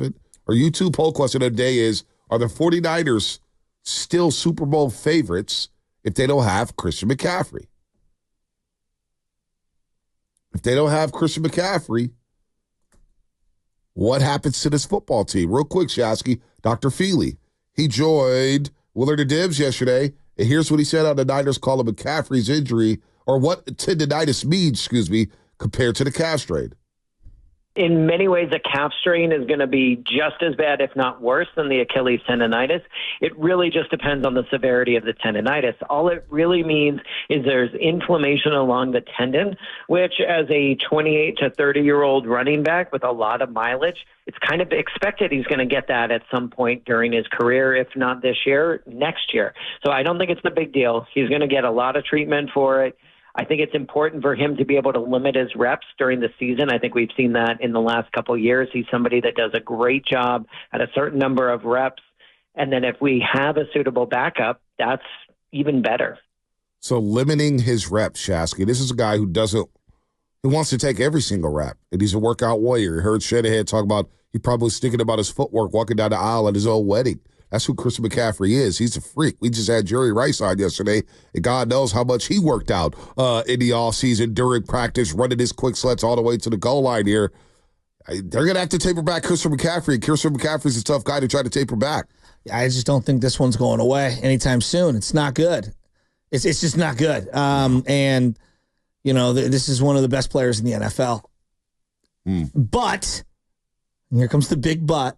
Our YouTube poll question of the day is, are the 49ers still Super Bowl favorites if they don't have Christian McCaffrey? If they don't have Christian McCaffrey, what happens to this football team? Real quick, Shasky, Dr. Feely. He joined Willard and Dibbs yesterday, and here's what he said on the Niners call of McCaffrey's injury, or what tendinitis means, compared to the calf strain. In many ways, a calf strain is going to be just as bad, if not worse, than the Achilles tendonitis. It really just depends on the severity of the tendonitis. All it really means is there's inflammation along the tendon, which as a 28 to 30-year-old running back with a lot of mileage, it's kind of expected he's going to get that at some point during his career, if not this year, next year. So I don't think it's a big deal. He's going to get a lot of treatment for it. I think it's important for him to be able to limit his reps during the season. I think we've seen that in the last couple of years. He's somebody that does a great job at a certain number of reps. And then if we have a suitable backup, that's even better. So limiting his reps, Shasky. This is a guy who wants to take every single rep. And he's a workout warrior. You heard Shanahan talk about he probably was thinking about his footwork walking down the aisle at his own wedding. That's who Christian McCaffrey is. He's a freak. We just had Jerry Rice on yesterday, and God knows how much he worked out in the offseason during practice, running his quick sleds all the way to the goal line here. They're going to have to taper back Christian McCaffrey. Christian McCaffrey's a tough guy to try to taper back. I just don't think this one's going away anytime soon. It's not good. It's just not good. And, this is one of the best players in the NFL. But, and here comes the big but,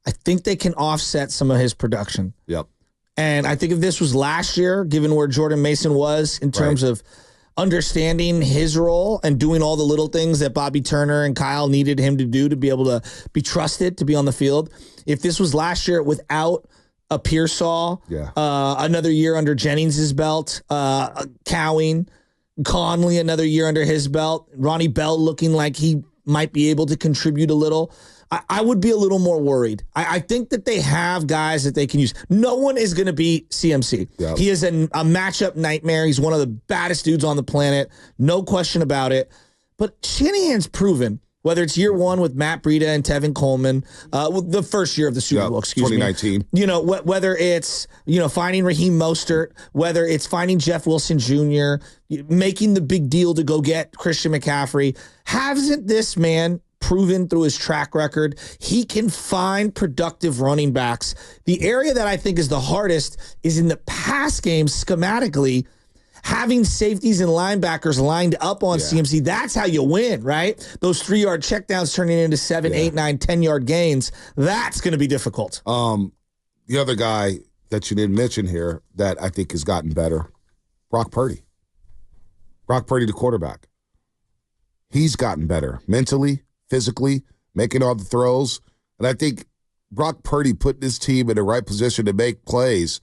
I think they can offset some of his production. Yep. And I think if this was last year, given where Jordan Mason was in terms of understanding his role and doing all the little things that Bobby Turner and Kyle needed him to do to be able to be trusted to be on the field. If this was last year without a Pearsall, another year under Jennings' belt, Cowing, Conley, another year under his belt, Ronnie Bell looking like he might be able to contribute a little, I would be a little more worried. I think that they have guys that they can use. No one is going to beat CMC. Yep. He is a matchup nightmare. He's one of the baddest dudes on the planet. No question about it. But Shanahan's proven, whether it's year one with Matt Breida and Tevin Coleman, the first year of the Super Bowl, 2019. Whether it's, finding Raheem Mostert, whether it's finding Jeff Wilson Jr., making the big deal to go get Christian McCaffrey. Hasn't this man proven through his track record he can find productive running backs? The area that I think is the hardest is in the pass game schematically. Having safeties and linebackers lined up on CMC, that's how you win, right? Those 3-yard checkdowns turning into 7, 8, 9, 10-yard gains, that's going to be difficult. The other guy that you didn't mention here that I think has gotten better, Brock Purdy. Brock Purdy, the quarterback. He's gotten better mentally, physically, making all the throws. And I think Brock Purdy put this team in the right position to make plays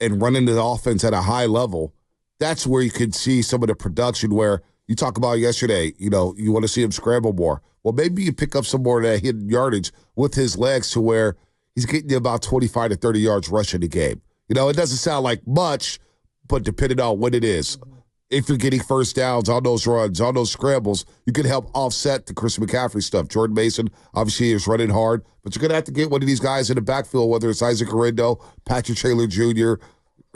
and running the offense at a high level. That's where you could see some of the production where you talk about yesterday, you want to see him scramble more. Well, maybe you pick up some more of that hidden yardage with his legs to where he's getting you about 25 to 30 yards rushing the game. It doesn't sound like much, but depending on what it is, if you're getting first downs on those runs, on those scrambles, you can help offset the Christian McCaffrey stuff. Jordan Mason, obviously, is running hard, but you're going to have to get one of these guys in the backfield, whether it's Isaac Orindo, Patrick Taylor Jr.,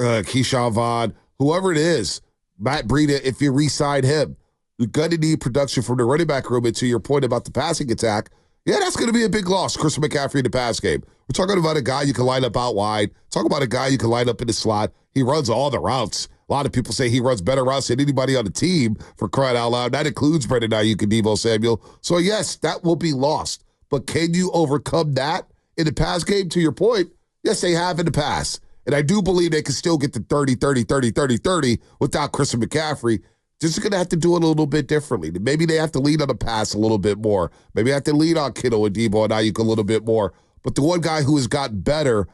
Keyshawn Vaughn, whoever it is, Matt Breida, if you re-sign him, you're going to need production from the running back room. And to your point about the passing attack, that's going to be a big loss, Christian McCaffrey in the pass game. We're talking about a guy you can line up out wide. Talk about a guy you can line up in the slot. He runs all the routes. A lot of people say he runs better routes than anybody on the team, for crying out loud. That includes Brandon Ayuk and Deebo Samuel. So, yes, that will be lost. But can you overcome that in the pass game? To your point, yes, they have in the past. And I do believe they can still get to 30, 30, 30, 30, 30 without Christian McCaffrey. Just going to have to do it a little bit differently. Maybe they have to lean on the pass a little bit more. Maybe they have to lean on Kittle and Deebo and Ayuk a little bit more. But the one guy who has gotten better,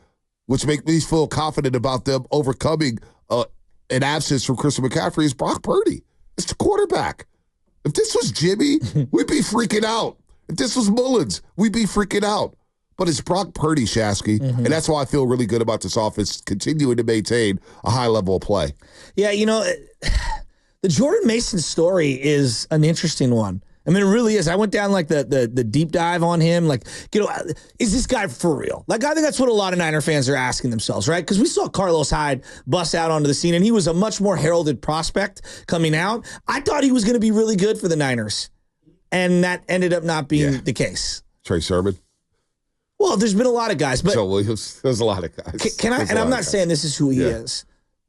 which makes me feel confident about them overcoming an absence from Christian McCaffrey, is Brock Purdy. It's the quarterback. If this was Jimmy, we'd be freaking out. If this was Mullins, we'd be freaking out. But it's Brock Purdy, Shasky, and that's why I feel really good about this offense continuing to maintain a high level of play. Yeah, the Jordan Mason story is an interesting one I mean, it really is. I went down like the deep dive on him. Like, is this guy for real? Like, I think that's what a lot of Niner fans are asking themselves, right? Because we saw Carlos Hyde bust out onto the scene, and he was a much more heralded prospect coming out. I thought he was going to be really good for the Niners, and that ended up not being the case. Trey Sermon. Well, there's been a lot of guys, but Joe Williams. There's a lot of guys. Can I? And I'm not saying this is who he is,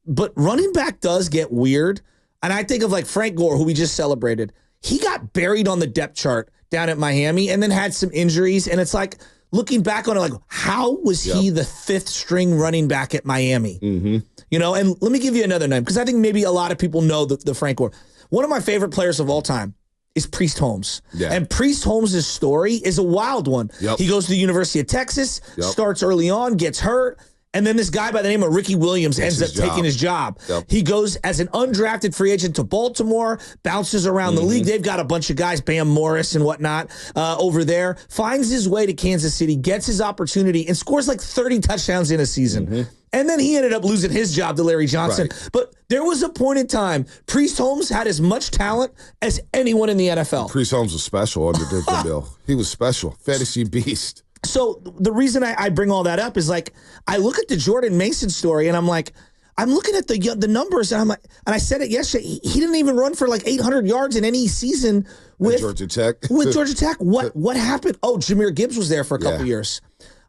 but running back does get weird. And I think of like Frank Gore, who we just celebrated. He got buried on the depth chart down at Miami and then had some injuries. And it's like, looking back on it, like, how was he the 5th string running back at Miami? And let me give you another name, because I think maybe a lot of people know the Frank Gore. One of my favorite players of all time is Priest Holmes. And Priest Holmes' story is a wild one. He goes to the University of Texas, starts early on, gets hurt. And then this guy by the name of Ricky Williams ends up taking his job. He goes as an undrafted free agent to Baltimore, bounces around the league. They've got a bunch of guys, Bam Morris and whatnot, over there. Finds his way to Kansas City, gets his opportunity, and scores like 30 touchdowns in a season. And then he ended up losing his job to Larry Johnson. But there was a point in time, Priest Holmes had as much talent as anyone in the NFL. Priest Holmes was special under Dick Bill. He was special. Fantasy beast. So the reason I bring all that up is, like, I look at the Jordan Mason story and I'm like, I'm looking at the numbers and I'm like, and I said it yesterday, he didn't even run for like 800 yards in any season with Georgia Tech. With Georgia Tech. What happened? Oh, Jahmyr Gibbs was there for a couple years.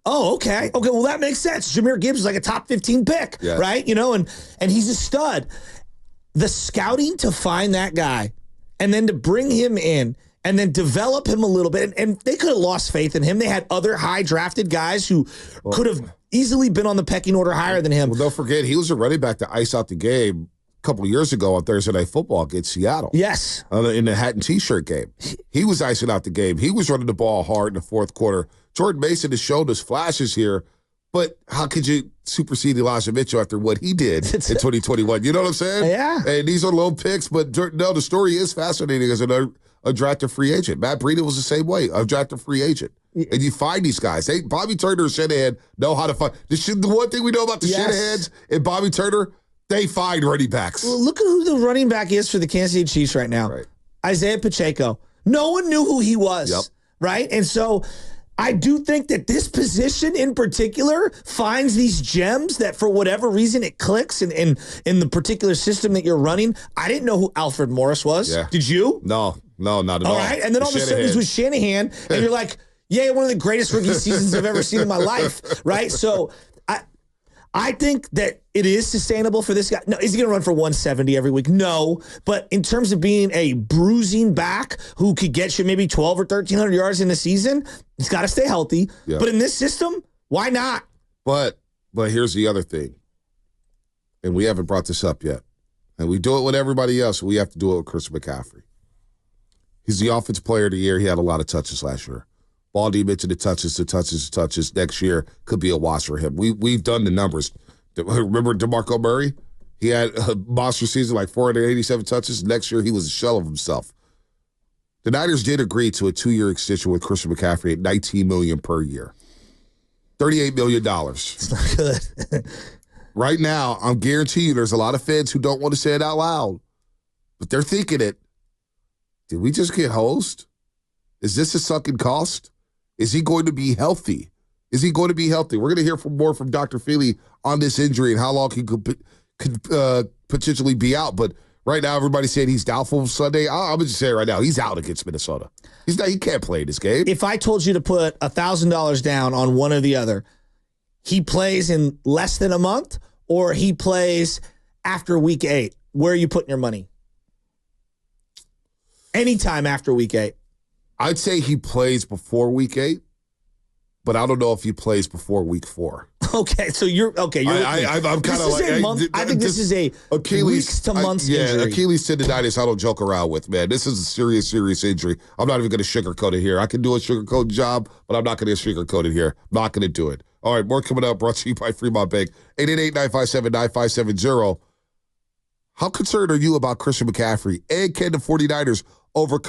Oh, okay. Okay, well, that makes sense. Jahmyr Gibbs is like a top 15 pick, right? And he's a stud. The scouting to find that guy and then to bring him in and then develop him a little bit. And they could have lost faith in him. They had other high drafted guys who could have easily been on the pecking order higher than him. Well, don't forget, he was a running back to ice out the game a couple of years ago on Thursday Night Football against Seattle. Yes. In the hat and T-shirt game. He was icing out the game. He was running the ball hard in the fourth quarter. Jordan Mason has shown us flashes here, but how could you supersede Elijah Mitchell after what he did in 2021? You know what I'm saying? Yeah. And these are low picks, but no, the story is fascinating as a drafted free agent. Matt Breida was the same way, a drafted free agent. And you find these guys. Hey, Bobby Turner and Shanahan know how to find. The one thing we know about the Shanahans and Bobby Turner, they find running backs. Well, look at who the running back is for the Kansas City Chiefs right now. Isaiah Pacheco. No one knew who he was, right? And so I do think that this position in particular finds these gems that for whatever reason it clicks in the particular system that you're running. I didn't know who Alfred Morris was. Did you? No, not at all. All right, and then all of a sudden he's with Shanahan, and you're like, yeah, one of the greatest rookie seasons I've ever seen in my life, right? So I think that it is sustainable for this guy. No, is he going to run for 170 every week? No. But in terms of being a bruising back who could get you maybe 12 or 1,300 yards in the season, he's got to stay healthy. But in this system, why not? But here's the other thing, and we haven't brought this up yet, and we do it with everybody else. We have to do it with Christian McCaffrey. He's the offensive player of the year. He had a lot of touches last year. Baldy mentioned the touches. Next year could be a wash for him. We've done the numbers. Remember DeMarco Murray? He had a monster season, like 487 touches. Next year, he was a shell of himself. The Niners did agree to a 2-year extension with Christian McCaffrey at $19 million per year. $38 million. It's not good. Right now, I'm guaranteeing you there's a lot of fans who don't want to say it out loud, but they're thinking it. Did we just get hosed? Is this a sunken cost? Is he going to be healthy? We're going to hear more from Dr. Feely on this injury and how long he could potentially be out. But right now, everybody's saying he's doubtful Sunday. I'm going to say right now, he's out against Minnesota. He can't play this game. If I told you to put $1,000 down on one or the other, he plays in less than a month or he plays after week 8, where are you putting your money? Anytime after week 8. I'd say he plays before week 8, but I don't know if he plays before week 4. Okay, so I'm kind of like, I think this is a weeks to months injury. Achilles tendonitis I don't joke around with, man. This is a serious injury. I'm not even going to sugarcoat it here. I can do a sugarcoat job, but I'm not going to sugarcoat it here. I'm not going to do it. All right, more coming up, brought to you by Fremont Bank. 888-957-9570. How concerned are you about Christian McCaffrey and can the 49ers overcome